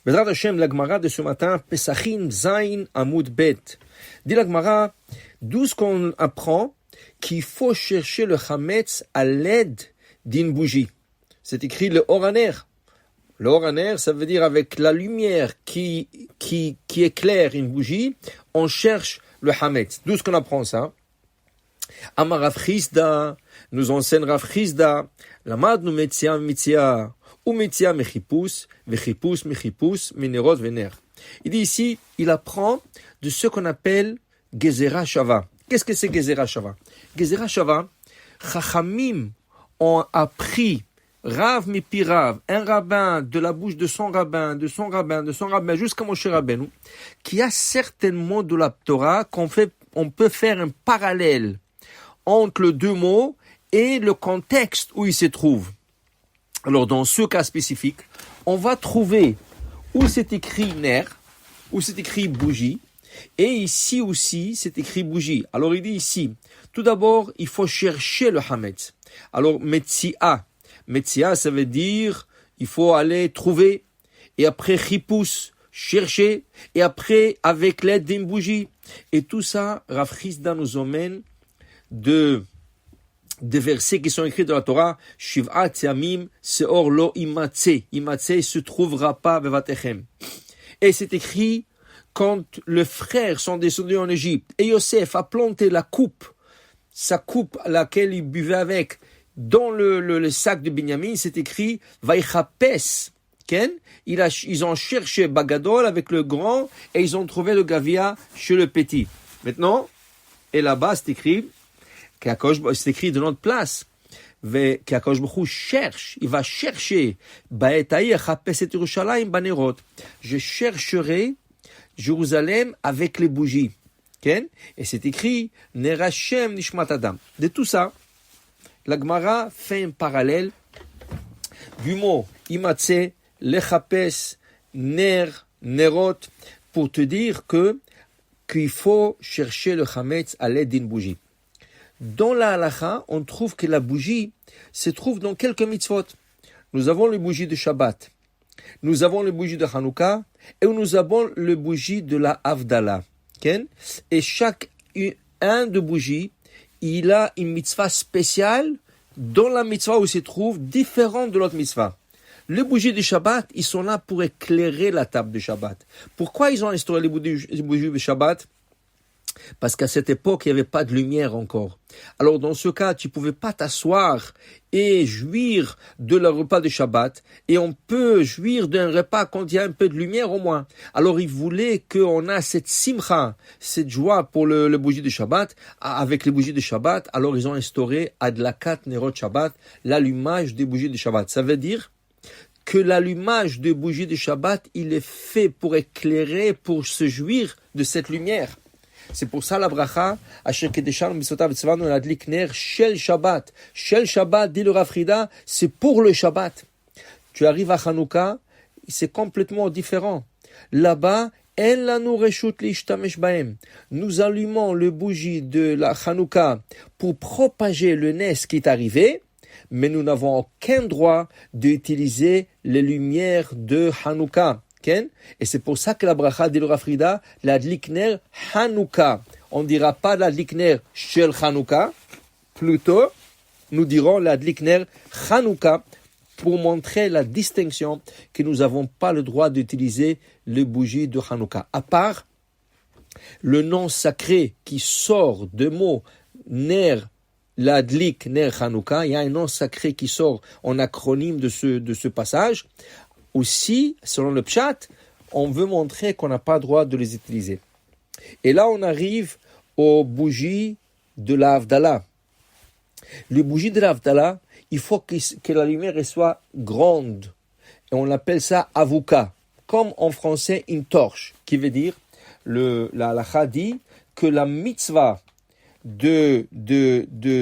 Bezrat Hashem, la Gemara de ce matin, Pesachim Zain Amud Bet. Dit la Gemara, d'où ce qu'on apprend qu'il faut chercher le Hametz à l'aide d'une bougie. C'est écrit le Oraner. Le Oraner, ça veut dire avec la lumière qui éclaire une bougie, on cherche le Hametz. D'où ce qu'on apprend ça? Amar Rav Chisda, nous enseigne Rav Chisda, Lamadnu Metzia Metzia. Ou Metzia Mechipus, Vechipus Mechipus, Menerot Vener. Il dit ici, il apprend de ce qu'on appelle Gezerah Shava. Qu'est-ce que c'est Gezerah Shava? Gezerah Shava, Chachamim ont appris, Rav Mipi Rav, un rabbin de la bouche de son rabbin, jusqu'à Moshe Rabbeinu, qui a certainement de la Torah on peut faire un parallèle entre les deux mots et le contexte où il se trouve. Alors, dans ce cas spécifique, on va trouver où c'est écrit ner, où c'est écrit bougie, et ici aussi, c'est écrit bougie. Alors, il dit ici, tout d'abord, il faut chercher le hametz. Alors, metzia, ça veut dire, il faut aller trouver, et après, chipus, chercher, et après, avec l'aide d'une bougie. Et tout ça, Rav Chisda nous emmène des versets qui sont écrits dans la Torah, Shiv'at Yamim Seor Lo Imatse. Imatse se trouvera pas Bevatechem. Et c'est écrit quand les frères sont descendus en Égypte et Yosef a planté sa coupe à laquelle il buvait avec, dans le sac de Binyamin, c'est écrit Vaichapes. Ils ont cherché Bagadol avec le grand et ils ont trouvé le Gavia chez le petit. Maintenant, et là-bas c'est écrit, c'est écrit de notre place. Qu'Akadosh Baruch Hu cherche, il va chercher. Je chercherai Jérusalem avec les bougies. Et c'est écrit Nerachem Nishmat Adam. De tout ça, la Gemara fait un parallèle du mot Imatse, Lechapes, Ner, Nerot, pour te dire qu'il faut chercher le Hametz à l'aide d'une bougie. Dans la halakha, on trouve que la bougie se trouve dans quelques mitzvot. Nous avons les bougies de Shabbat, nous avons les bougies de Hanouka, et nous avons les bougies de la Havdalah. Et chaque un de bougies, il a une mitzvah spéciale dans la mitzvah où il se trouve, différente de l'autre mitzvah. Les bougies de Shabbat, ils sont là pour éclairer la table de Shabbat. Pourquoi ils ont instauré les bougies de Shabbat? Parce qu'à cette époque, il n'y avait pas de lumière encore. Alors, dans ce cas, tu ne pouvais pas t'asseoir et jouir de le repas de Shabbat. Et on peut jouir d'un repas quand il y a un peu de lumière au moins. Alors, ils voulaient qu'on a cette simcha, cette joie pour le bougie de Shabbat. Avec les bougies de Shabbat, alors ils ont instauré Adlakat Nerot Shabbat, l'allumage des bougies de Shabbat. Ça veut dire que l'allumage des bougies de Shabbat, il est fait pour éclairer, pour se jouir de cette lumière. C'est pour ça la bracha, Asher Kedeshanu Mitzvotav Tzvanu Ladlik Ner Shel Shabbat. Shel Shabbat, dit le Rav Chisda, c'est pour le Shabbat. Tu arrives à Hanouka, c'est complètement différent. Là-bas, En lanu reshut lishtamesh bahem. Nous allumons le bougie de la Hanouka pour propager le nes qui est arrivé, mais nous n'avons aucun droit d'utiliser les lumières de Hanouka. Et c'est pour ça que la bracha dit le Rav Chisda, la dlikner Hanouka. On ne dira pas la dlikner shel Hanouka, plutôt nous dirons la dlikner Hanouka pour montrer la distinction que nous n'avons pas le droit d'utiliser les bougies de Hanouka. À part le nom sacré qui sort de mots ner, la dlik ner Hanouka, il y a un nom sacré qui sort en acronyme de ce passage. Aussi, selon le Pshat, on veut montrer qu'on n'a pas le droit de les utiliser. Et là, on arrive aux bougies de la Havdalah. Les bougies de la Havdalah, il faut que la lumière soit grande. Et on appelle ça avuka, comme en français une torche, qui veut dire, la halakha dit que la mitzvah de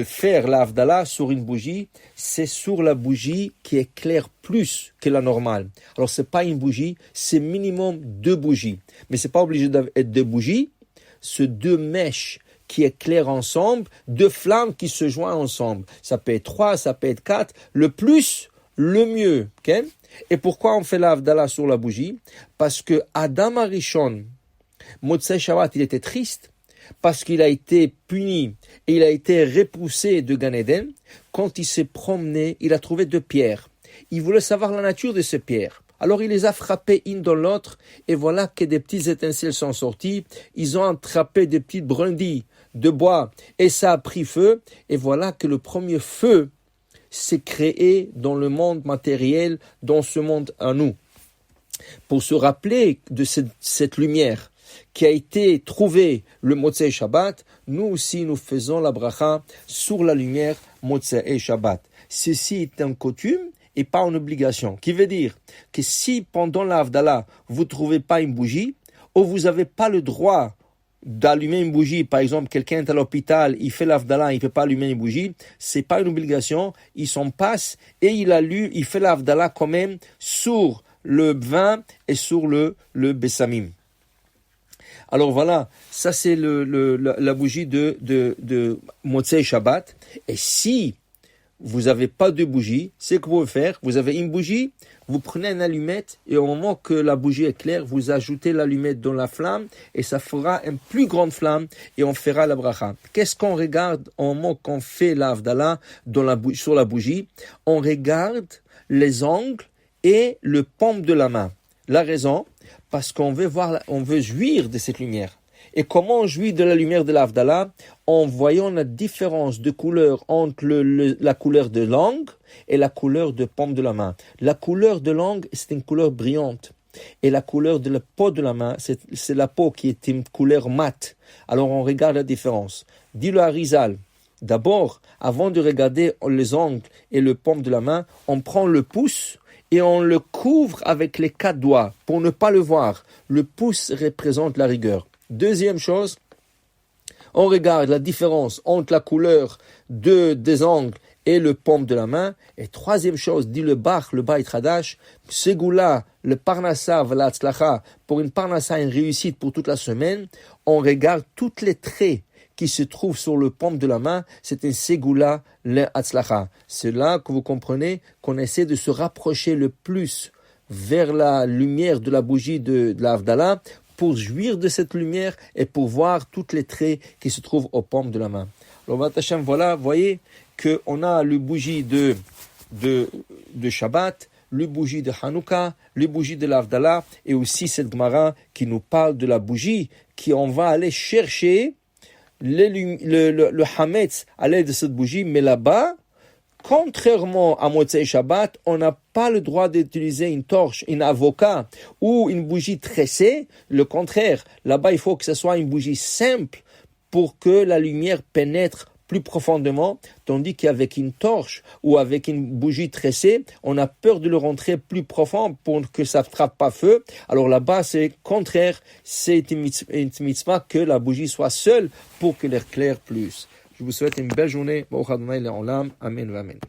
faire la Havdalah sur une bougie, c'est sur la bougie qui éclaire plus que la normale. Alors c'est pas une bougie, c'est minimum 2 bougies. Mais c'est pas obligé d'être 2 bougies, c'est 2 mèches qui éclairent ensemble, 2 flammes qui se joignent ensemble. Ça peut être 3, ça peut être 4. Le plus le mieux. Okay? Et pourquoi on fait la Havdalah sur la bougie? Parce que Adam Arishon, Motzei Shabbat, il était triste, parce qu'il a été puni et il a été repoussé de Gan Eden. Quand il s'est promené, il a trouvé 2 pierres. Il voulait savoir la nature de ces pierres. Alors il les a frappées une dans l'autre, et voilà que des petites étincelles sont sorties. Ils ont attrapé des petites brindilles de bois, et ça a pris feu. Et voilà que le premier feu s'est créé dans le monde matériel, dans ce monde à nous. Pour se rappeler de cette lumière qui a été trouvée le Motzei Shabbat, nous aussi nous faisons la bracha sur la lumière Motzei Shabbat. Ceci est une coutume et pas une obligation. Qui veut dire que si pendant la Havdalah, vous ne trouvez pas une bougie, ou vous n'avez pas le droit d'allumer une bougie, par exemple, quelqu'un est à l'hôpital, il fait la Havdalah, il ne peut pas allumer une bougie, c'est pas une obligation, il s'en passe et il fait la Havdalah quand même sur le vin et sur le bessamim. Alors voilà, ça c'est la bougie de Motzei Shabbat. Et si vous n'avez pas de bougie, c'est ce que vous pouvez faire. Vous avez une bougie, vous prenez une allumette et au moment que la bougie est claire, vous ajoutez l'allumette dans la flamme et ça fera une plus grande flamme et on fera la bracha. Qu'est-ce qu'on regarde au moment qu'on fait la Havdalah sur la bougie? On regarde les angles et le paume de la main. La raison, parce qu'on veut jouir de cette lumière. Et comment on jouit de la lumière de la Havdalah? En voyant la différence de couleur entre la couleur de langue et la couleur de paume de la main. La couleur de langue, c'est une couleur brillante. Et la couleur de la peau de la main, c'est la peau qui est une couleur mate. Alors on regarde la différence. Dis le Harizal. D'abord, avant de regarder les ongles et le paume de la main, on prend le pouce et on le couvre avec les 4 doigts pour ne pas le voir. Le pouce représente la rigueur. Deuxième chose, on regarde la différence entre la couleur des ongles et le paume de la main. Et troisième chose, dit le Beit Hadash, Segula, le Parnassa, V'l'Hatzlacha, pour une Parnassa, une réussite pour toute la semaine, on regarde tous les traits qui se trouvent sur le paume de la main, c'est un Segula, le Hatzlacha. C'est là que vous comprenez qu'on essaie de se rapprocher le plus vers la lumière de la bougie de la Havdalah, pour jouir de cette lumière et pour voir tous les traits qui se trouvent aux paumes de la main. Alors, voilà, vous voyez qu'on a le bougie de Shabbat, le bougie de Hanouka, le bougie de l'Havdalah, et aussi cette Gemara qui nous parle de la bougie, on va aller chercher le Hametz à l'aide de cette bougie, mais là-bas, contrairement à Motzei Shabbat, on n'a pas le droit d'utiliser une torche, une avocat ou une bougie tressée. Le contraire, là-bas, il faut que ce soit une bougie simple pour que la lumière pénètre plus profondément, tandis qu'avec une torche ou avec une bougie tressée, on a peur de le rentrer plus profond pour que ça ne frappe pas feu. Alors là-bas, c'est contraire, c'est une mitzvah que la bougie soit seule pour que l'air claire plus. Je vous souhaite une belle journée. Amen.